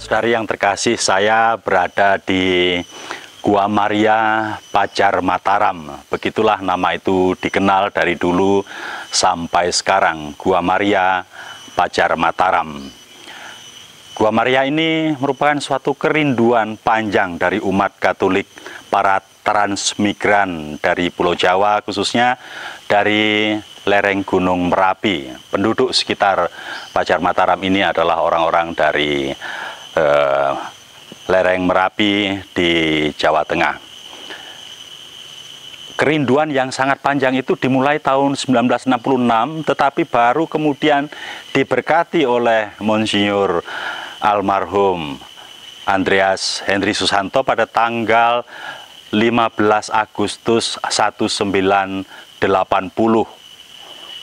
Saudara-saudari yang terkasih, saya berada di Gua Maria Pajar Mataram. Begitulah nama itu dikenal dari dulu sampai sekarang, Gua Maria Pajar Mataram. Gua Maria ini merupakan suatu kerinduan panjang dari umat Katolik, para transmigran dari Pulau Jawa, khususnya dari lereng Gunung Merapi. Penduduk sekitar Pajar Mataram ini adalah orang-orang dari lereng Merapi di Jawa Tengah. Kerinduan yang sangat panjang itu dimulai tahun 1966, tetapi baru kemudian diberkati oleh Monsinyur almarhum Andreas Henry Susanto pada tanggal 15 Agustus 1980.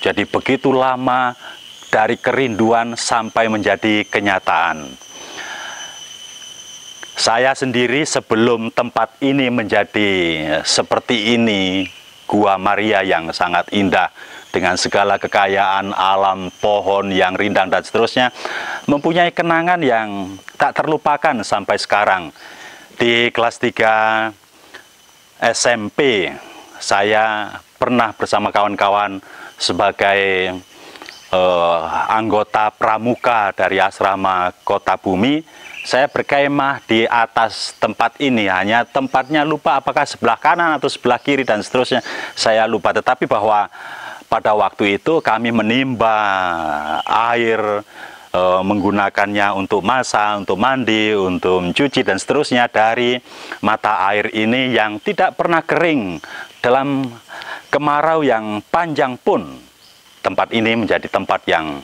Jadi begitu lama dari kerinduan sampai menjadi kenyataan. Saya sendiri sebelum tempat ini menjadi seperti ini, Gua Maria yang sangat indah dengan segala kekayaan alam, pohon yang rindang dan seterusnya, mempunyai kenangan yang tak terlupakan sampai sekarang. Di kelas 3 SMP, saya pernah bersama kawan-kawan sebagai anggota pramuka dari asrama Kota Bumi. Saya berkemah di atas tempat ini, hanya tempatnya lupa apakah sebelah kanan atau sebelah kiri dan seterusnya, saya lupa. Tetapi bahwa pada waktu itu kami menimba air, menggunakannya untuk masak, untuk mandi, untuk mencuci dan seterusnya dari mata air ini yang tidak pernah kering. Dalam kemarau yang panjang pun tempat ini menjadi tempat yang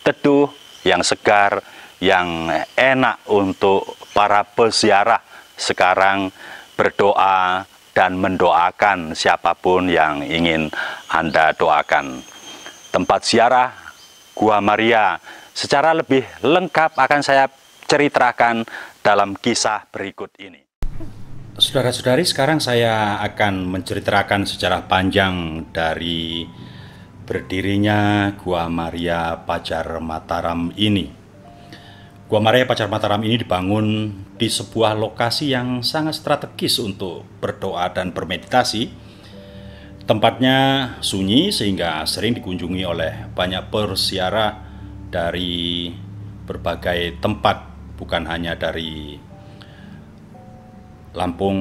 teduh, yang segar, yang enak untuk para peziarah sekarang berdoa dan mendoakan siapapun yang ingin Anda doakan. Tempat ziarah Gua Maria secara lebih lengkap akan saya ceritakan dalam kisah berikut ini. Saudara-saudari, sekarang saya akan menceritakan sejarah panjang dari berdirinya Gua Maria Pajar Mataram ini. Gua Maria Pajar Mataram ini dibangun di sebuah lokasi yang sangat strategis untuk berdoa dan bermeditasi. Tempatnya sunyi sehingga sering dikunjungi oleh banyak peziarah dari berbagai tempat, bukan hanya dari Lampung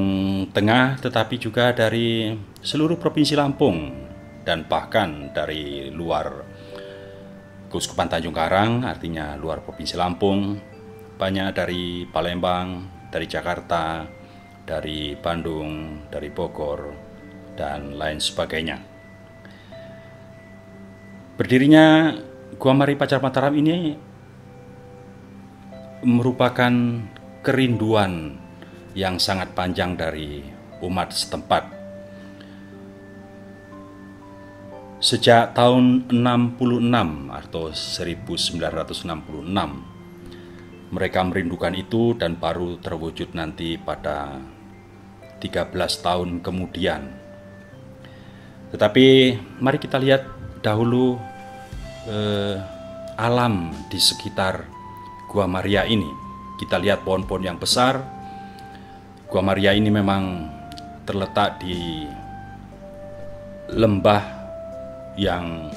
Tengah, tetapi juga dari seluruh provinsi Lampung dan bahkan dari luar Keuskupan Tanjung Karang, artinya luar Provinsi Lampung, banyak dari Palembang, dari Jakarta, dari Bandung, dari Bogor, dan lain sebagainya. Berdirinya Gua Maria Pajar Mataram ini merupakan kerinduan yang sangat panjang dari umat setempat. Sejak tahun 66 atau 1966, mereka merindukan itu dan baru terwujud nanti pada 13 tahun kemudian. Tetapi mari kita lihat dahulu alam di sekitar Gua Maria ini. Kita lihat pohon-pohon yang besar. Gua Maria ini memang terletak di lembah yang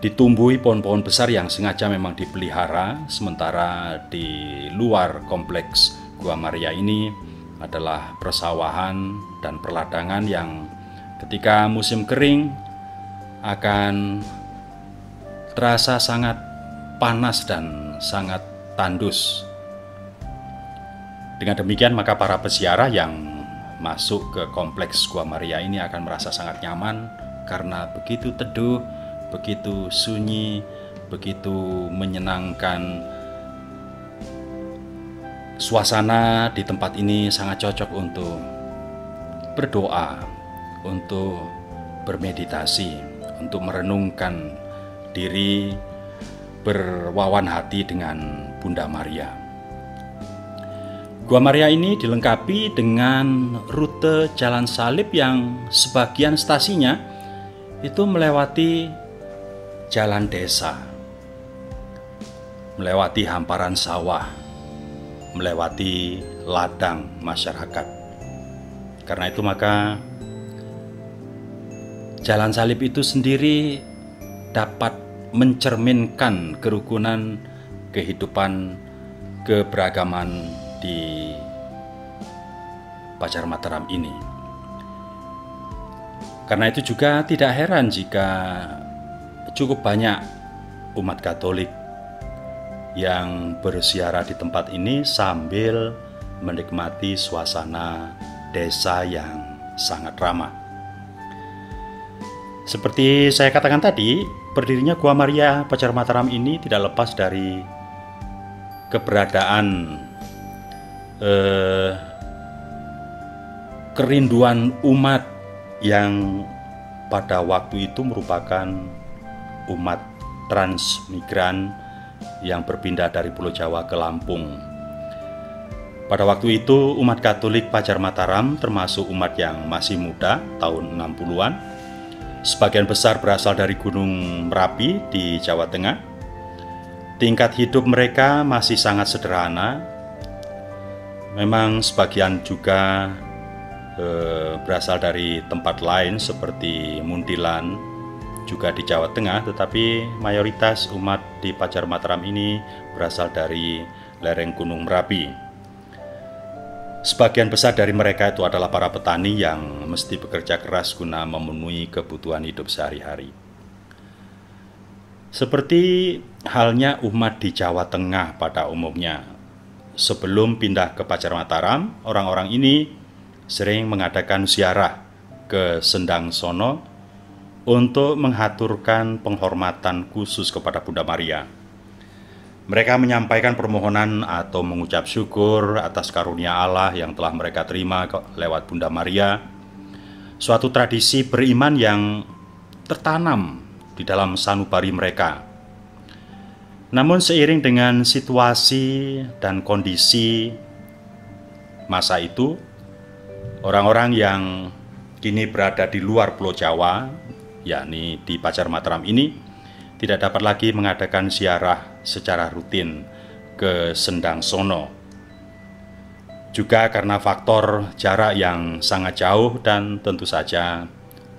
ditumbuhi pohon-pohon besar yang sengaja memang dipelihara, sementara di luar kompleks Gua Maria ini adalah persawahan dan perladangan yang ketika musim kering akan terasa sangat panas dan sangat tandus. Dengan demikian maka para peziarah yang masuk ke kompleks Gua Maria ini akan merasa sangat nyaman karena begitu teduh, begitu sunyi, begitu menyenangkan. Suasana di tempat ini sangat cocok untuk berdoa, untuk bermeditasi, untuk merenungkan diri, berwawan hati dengan Bunda Maria. Gua Maria ini dilengkapi dengan rute jalan salib yang sebagian stasinya itu melewati jalan desa. melewati hamparan sawah, melewati ladang masyarakat. Karena itu maka jalan salib itu sendiri dapat mencerminkan kerukunan kehidupan keberagaman di Pacar Mataram ini. Karena itu juga tidak heran jika cukup banyak umat Katolik yang berziarah di tempat ini sambil menikmati suasana desa yang sangat ramah. Seperti saya katakan tadi, berdirinya Gua Maria Pacar Mataram ini tidak lepas dari keberadaan kerinduan umat yang pada waktu itu merupakan umat transmigran yang berpindah dari Pulau Jawa ke Lampung. Pada waktu itu umat Katolik Pacar Mataram termasuk umat yang masih muda, tahun 60-an. Sebagian besar berasal dari Gunung Merapi di Jawa Tengah. Tingkat hidup mereka masih sangat sederhana. Memang sebagian juga berasal dari tempat lain seperti Muntilan, juga di Jawa Tengah, tetapi mayoritas umat di Pacar Mataram ini berasal dari lereng Gunung Merapi. Sebagian besar dari mereka itu adalah para petani yang mesti bekerja keras guna memenuhi kebutuhan hidup sehari-hari. Seperti halnya umat di Jawa Tengah pada umumnya, sebelum pindah ke Pacar Mataram, orang-orang ini sering mengadakan ziarah ke Sendang Sono untuk menghaturkan penghormatan khusus kepada Bunda Maria. Mereka menyampaikan permohonan atau mengucap syukur atas karunia Allah yang telah mereka terima lewat Bunda Maria, suatu tradisi beriman yang tertanam di dalam sanubari mereka. Namun seiring dengan situasi dan kondisi masa itu, orang-orang yang kini berada di luar Pulau Jawa, yakni di Pacar Mataram ini, tidak dapat lagi mengadakan ziarah secara rutin ke Sendang Sono. Juga karena faktor jarak yang sangat jauh dan tentu saja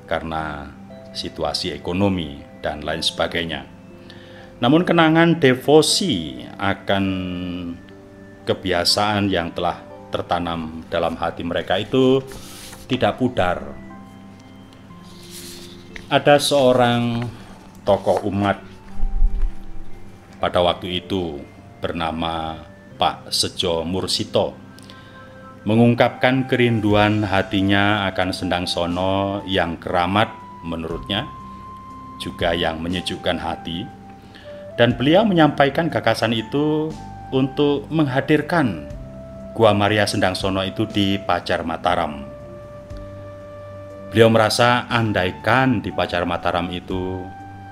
karena situasi ekonomi dan lain sebagainya. Namun kenangan devosi akan kebiasaan yang telah tertanam dalam hati mereka itu tidak pudar. Ada seorang tokoh umat pada waktu itu bernama Pak Sejo Mursito mengungkapkan kerinduan hatinya akan Sendang Sono yang keramat menurutnya, juga yang menyejukkan hati, dan beliau menyampaikan gagasan itu untuk menghadirkan Gua Maria Sendang Sono itu di Pacar Mataram. Beliau merasa andaikan di Pacar Mataram itu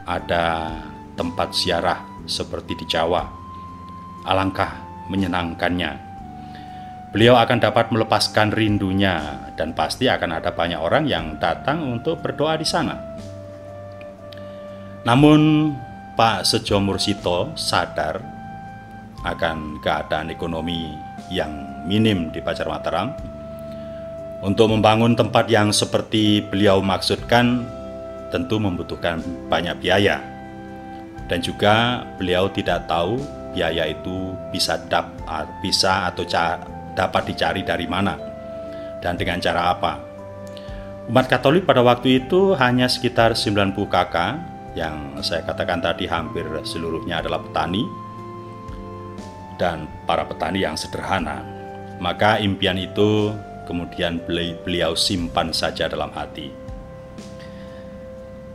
ada tempat ziarah seperti di Jawa, alangkah menyenangkannya. Beliau akan dapat melepaskan rindunya dan pasti akan ada banyak orang yang datang untuk berdoa di sana. Namun Pak Sejo Mursito sadar akan keadaan ekonomi yang minim di Pacar Mataram. Untuk membangun tempat yang seperti beliau maksudkan tentu membutuhkan banyak biaya. Dan juga beliau tidak tahu biaya itu bisa atau dapat dicari dari mana dan dengan cara apa. Umat Katolik pada waktu itu hanya sekitar 90 kakak, yang saya katakan tadi hampir seluruhnya adalah petani dan para petani yang sederhana. Maka impian itu kemudian beliau simpan saja dalam hati.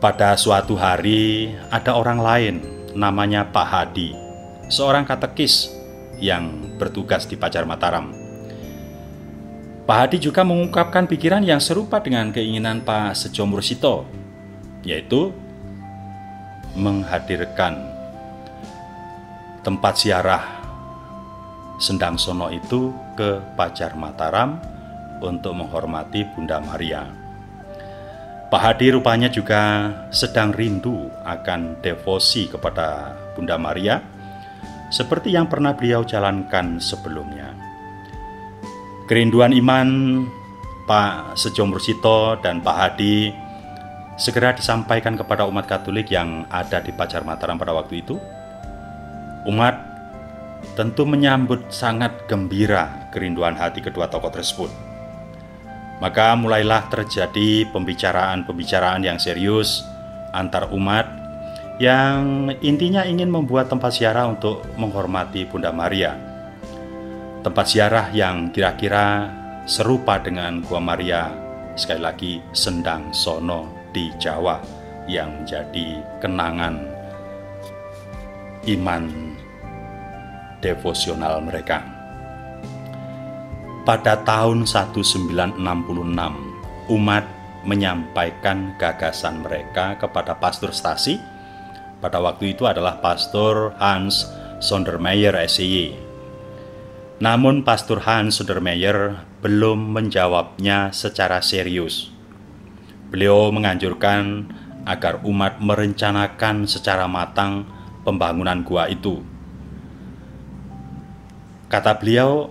Pada suatu hari ada orang lain namanya Pak Hadi, seorang katekis yang bertugas di Pacar Mataram. Pak Hadi juga mengungkapkan pikiran yang serupa dengan keinginan Pak Sejo Mursito, yaitu menghadirkan tempat ziarah Sendang Sono itu ke Pacar Mataram untuk menghormati Bunda Maria. Pak Hadi rupanya juga sedang rindu akan devosi kepada Bunda Maria, seperti yang pernah beliau jalankan sebelumnya. Kerinduan iman Pak Sejo Mursito dan Pak Hadi segera disampaikan kepada umat Katolik yang ada di Pacar Mataram pada waktu itu. Umat tentu menyambut sangat gembira kerinduan hati kedua tokoh tersebut. Maka mulailah terjadi pembicaraan-pembicaraan yang serius antar umat yang intinya ingin membuat tempat ziarah untuk menghormati Bunda Maria. Tempat ziarah yang kira-kira serupa dengan Gua Maria, sekali lagi Sendang Sono di Jawa, yang menjadi kenangan iman devosional mereka. Pada tahun 1966, umat menyampaikan gagasan mereka kepada Pastor Stasi. Pada waktu itu adalah Pastor Hans Sondermeier SY. Namun Pastor Hans Sondermeier belum menjawabnya secara serius. Beliau menganjurkan agar umat merencanakan secara matang pembangunan gua itu. Kata beliau,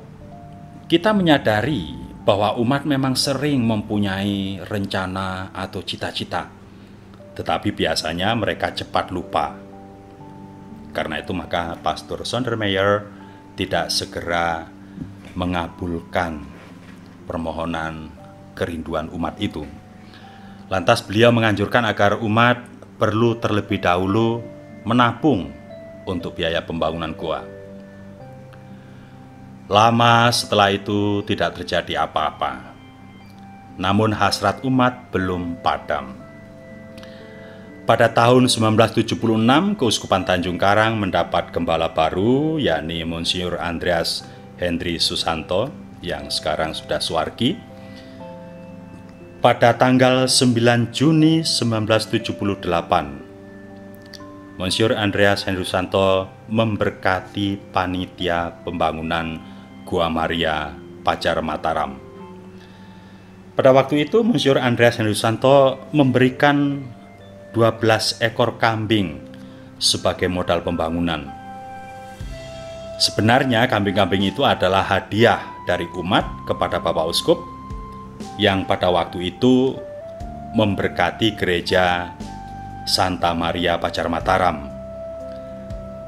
kita menyadari bahwa umat memang sering mempunyai rencana atau cita-cita, tetapi biasanya mereka cepat lupa. Karena itu maka Pastor Sondermeier tidak segera mengabulkan permohonan kerinduan umat itu. Lantas beliau menganjurkan agar umat perlu terlebih dahulu menabung untuk biaya pembangunan gua. Lama setelah itu tidak terjadi apa-apa. Namun hasrat umat belum padam. Pada tahun 1976, Keuskupan Tanjung Karang mendapat gembala baru, yakni Monsignor Andreas Hendry Susanto, yang sekarang sudah suwargi. Pada tanggal 9 Juni 1978, Monsignor Andreas Hendry Susanto memberkati panitia pembangunan Gua Maria Pacar Mataram. Pada waktu itu Monsignor Andreas Hendry Susanto memberikan 12 ekor kambing sebagai modal pembangunan. Sebenarnya kambing-kambing itu adalah hadiah dari umat kepada Bapak Uskup yang pada waktu itu memberkati gereja Santa Maria Pacar Mataram.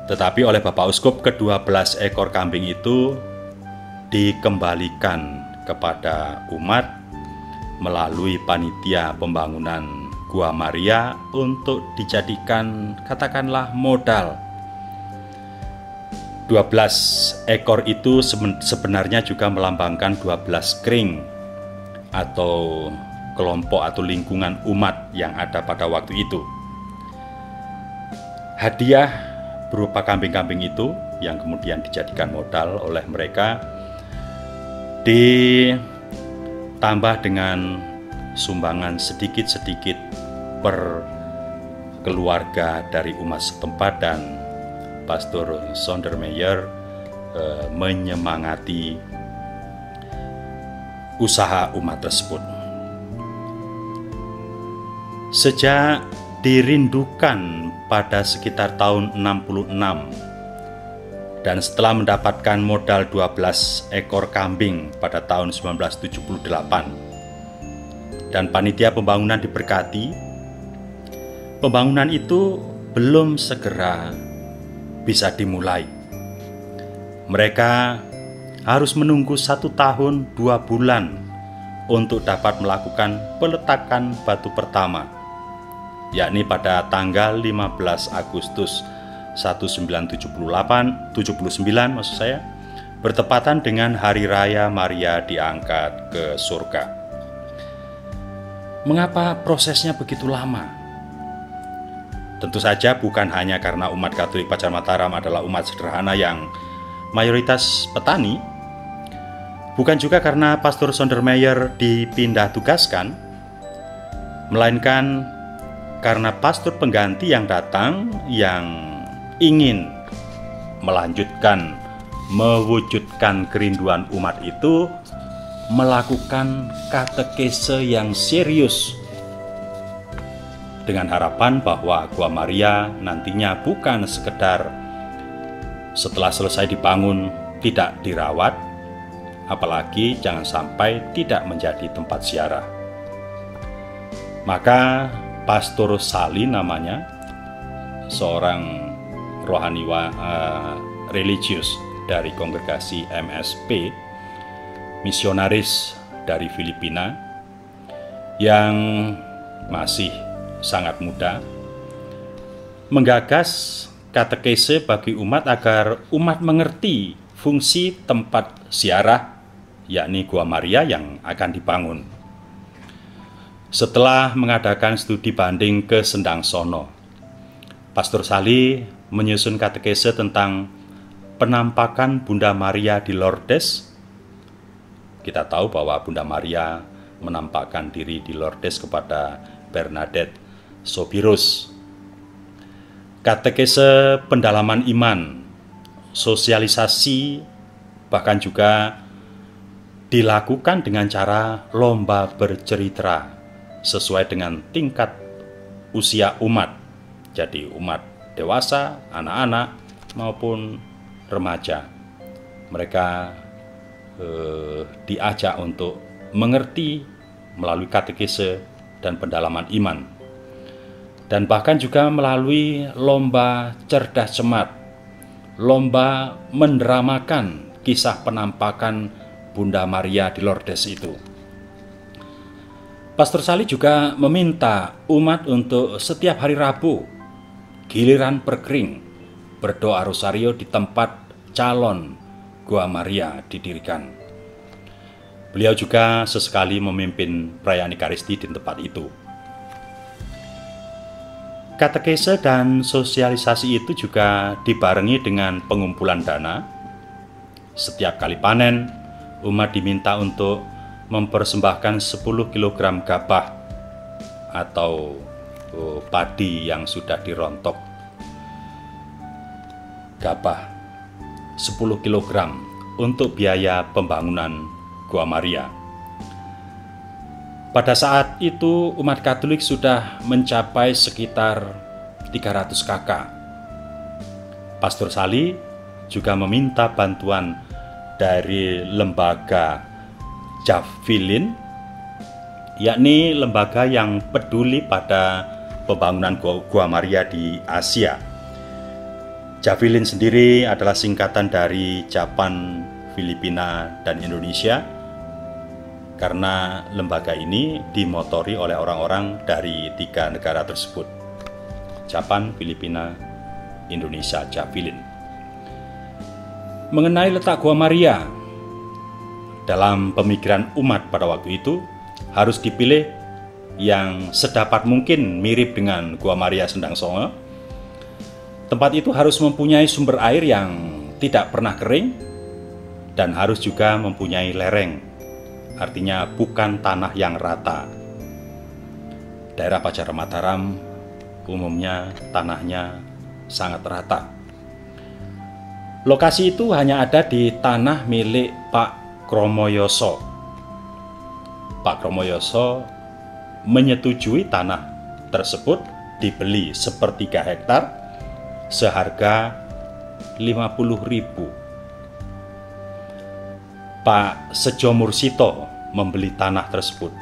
Tetapi oleh Bapak Uskup, ke-12 ekor kambing itu dikembalikan kepada umat melalui panitia pembangunan Gua Maria untuk dijadikan katakanlah modal. 12 ekor itu sebenarnya juga melambangkan 12 kring atau kelompok atau lingkungan umat yang ada pada waktu itu. Hadiah berupa kambing-kambing itu yang kemudian dijadikan modal oleh mereka, ditambah dengan sumbangan sedikit-sedikit per keluarga dari umat setempat, dan Pastor Sondermeier menyemangati usaha umat tersebut. Sejak dirindukan pada sekitar tahun 66 dan setelah mendapatkan modal 12 ekor kambing pada tahun 1978 dan panitia pembangunan diberkati, pembangunan itu belum segera bisa dimulai. Mereka harus menunggu 1 tahun 2 bulan untuk dapat melakukan peletakan batu pertama, yakni pada tanggal 15 Agustus 1979 maksud saya, bertepatan dengan Hari Raya Maria diangkat ke surga. Mengapa prosesnya begitu lama? Tentu saja bukan hanya karena umat Katolik Pacar Mataram adalah umat sederhana yang mayoritas petani, bukan juga karena Pastor Sondermeier dipindah tugaskan, melainkan karena pastor pengganti yang datang yang ingin melanjutkan, mewujudkan kerinduan umat itu, melakukan katekese yang serius dengan harapan bahwa Gua Maria nantinya bukan sekedar setelah selesai dibangun tidak dirawat, apalagi jangan sampai tidak menjadi tempat ziarah. Maka Pastor Sali namanya, seorang rohani religius dari kongregasi MSP, misionaris dari Filipina yang masih sangat muda, menggagas katekese bagi umat agar umat mengerti fungsi tempat ziarah, yakni Gua Maria yang akan dibangun. Setelah mengadakan studi banding ke Sendangsono, Pastor Sali menyusun katekese tentang penampakan Bunda Maria di Lourdes. Kita tahu bahwa Bunda Maria menampakkan diri di Lourdes kepada Bernadette Soubirous. Katekese pendalaman iman, sosialisasi, bahkan juga dilakukan dengan cara lomba bercerita sesuai dengan tingkat usia umat. Jadi umat dewasa, anak-anak, maupun remaja. Mereka diajak untuk mengerti melalui katekese dan pendalaman iman. Dan bahkan juga melalui lomba cerdas cermat, lomba mendramakan kisah penampakan Bunda Maria di Lourdes itu. Pastor Sali juga meminta umat untuk setiap hari Rabu, giliran berkering, berdoa rosario di tempat calon Gua Maria didirikan. Beliau juga sesekali memimpin perayaan Ekaristi di tempat itu. Katekese dan sosialisasi itu juga dibarengi dengan pengumpulan dana. Setiap kali panen, umat diminta untuk mempersembahkan 10 kg gabah atau padi yang sudah dirontok. Gabah 10 kg untuk biaya pembangunan Gua Maria. Pada saat itu umat Katolik sudah mencapai sekitar 300 kakak. Pastor Sali juga meminta bantuan dari lembaga Javilin, yakni lembaga yang peduli pada pembangunan Gua Maria di Asia. Javilin sendiri adalah singkatan dari Japan, Filipina, dan Indonesia, karena lembaga ini dimotori oleh orang-orang dari 3 negara tersebut: Japan, Filipina, Indonesia. Javilin. Mengenai letak Gua Maria, dalam pemikiran umat pada waktu itu harus dipilih yang sedapat mungkin mirip dengan Gua Maria Sendangsono. Tempat itu harus mempunyai sumber air yang tidak pernah kering dan harus juga mempunyai lereng, artinya bukan tanah yang rata. Daerah Pajar Mataram umumnya tanahnya sangat rata. Lokasi itu hanya ada di tanah milik Pak Kromoyoso. Pak Kromoyoso menyetujui tanah tersebut dibeli 1/3 hektar seharga 50.000. Pak Sejo Mursito membeli tanah tersebut,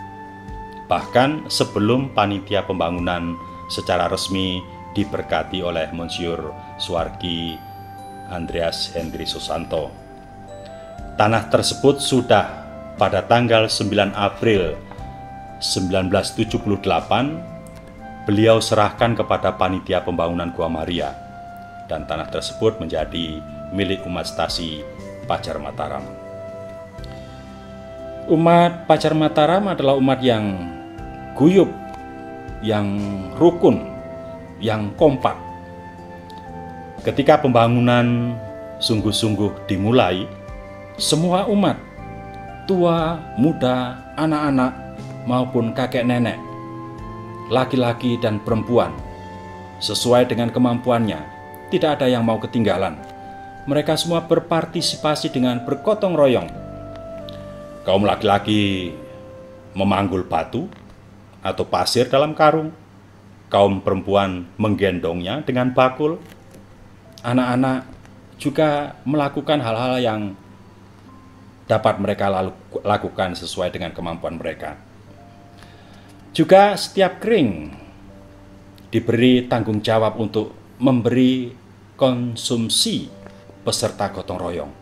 bahkan sebelum panitia pembangunan secara resmi diberkati oleh Monsiur Suwargi Andreas Hendri Susanto. Tanah tersebut sudah pada tanggal 9 April 1978 beliau serahkan kepada panitia pembangunan Gua Maria, dan tanah tersebut menjadi milik umat Stasi Pajar Mataram. Umat Pajar Mataram adalah umat yang guyup, yang rukun, yang kompak. Ketika pembangunan sungguh-sungguh dimulai, semua umat, tua, muda, anak-anak, maupun kakek nenek, laki-laki dan perempuan, sesuai dengan kemampuannya, tidak ada yang mau ketinggalan. Mereka semua berpartisipasi dengan bergotong royong. Kaum laki-laki memanggul batu atau pasir dalam karung, kaum perempuan menggendongnya dengan bakul, anak-anak juga melakukan hal-hal yang dapat mereka lakukan sesuai dengan kemampuan mereka. Juga setiap kering diberi tanggung jawab untuk memberi konsumsi peserta gotong royong.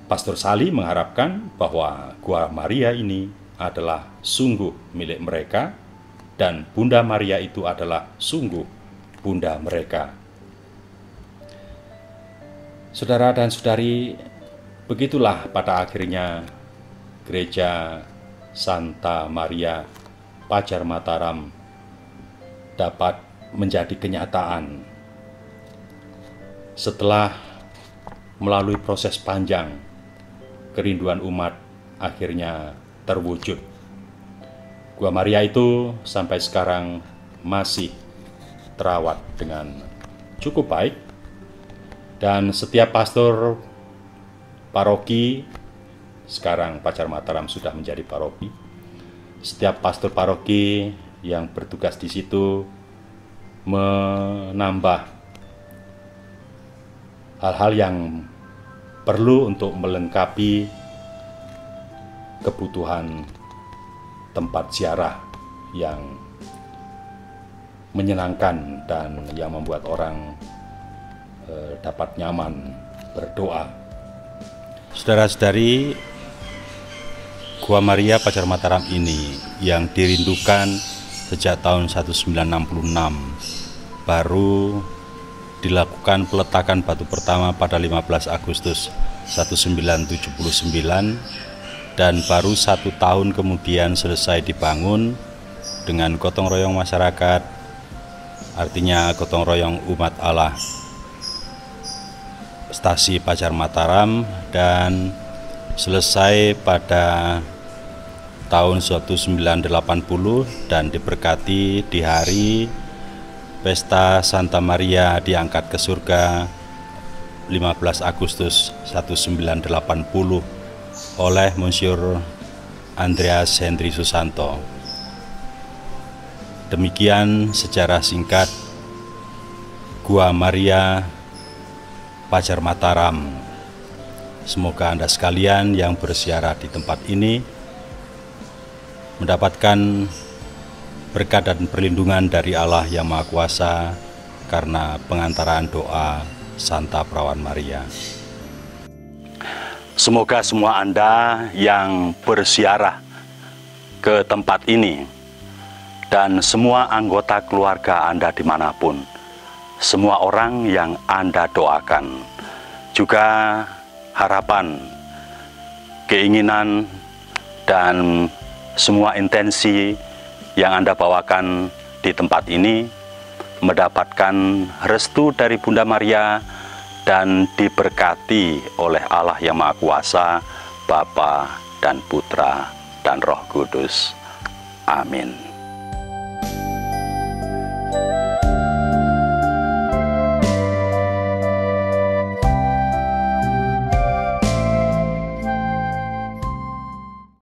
Pastor Sali mengharapkan bahwa Gua Maria ini adalah sungguh milik mereka dan Bunda Maria itu adalah sungguh Bunda mereka. Saudara dan saudari, begitulah pada akhirnya Gereja Santa Maria Pajar Mataram dapat menjadi kenyataan setelah melalui proses panjang. Kerinduan umat akhirnya terwujud. Gua Maria itu sampai sekarang masih terawat dengan cukup baik, dan setiap pastor paroki, sekarang Pajar Mataram sudah menjadi paroki, setiap pastor paroki yang bertugas di situ menambah hal-hal yang perlu untuk melengkapi kebutuhan tempat ziarah yang menyenangkan dan yang membuat orang dapat nyaman berdoa. Saudara-saudari, Gua Maria Pajar Mataram ini yang dirindukan sejak tahun 1966 baru dilakukan peletakan batu pertama pada 15 Agustus 1979 dan baru 1 tahun kemudian selesai dibangun dengan gotong royong masyarakat, artinya gotong royong umat Allah Stasi Pajar Mataram, dan selesai pada tahun 1980 dan diberkati di hari Pesta Santa Maria diangkat ke surga 15 Agustus 1980 oleh Monsignor Andreas Hendry Susanto. Demikian sejarah singkat Gua Maria Pajar Mataram. Semoga Anda sekalian yang berziarah di tempat ini mendapatkan berkat dan perlindungan dari Allah yang Maha Kuasa karena pengantaran doa Santa Perawan Maria. Semoga semua Anda yang berziarah ke tempat ini dan semua anggota keluarga Anda dimanapun, semua orang yang Anda doakan, juga harapan, keinginan, dan semua intensi yang Anda bawakan di tempat ini mendapatkan restu dari Bunda Maria dan diberkati oleh Allah yang Maha Kuasa, Bapa dan Putra dan Roh Kudus. Amin.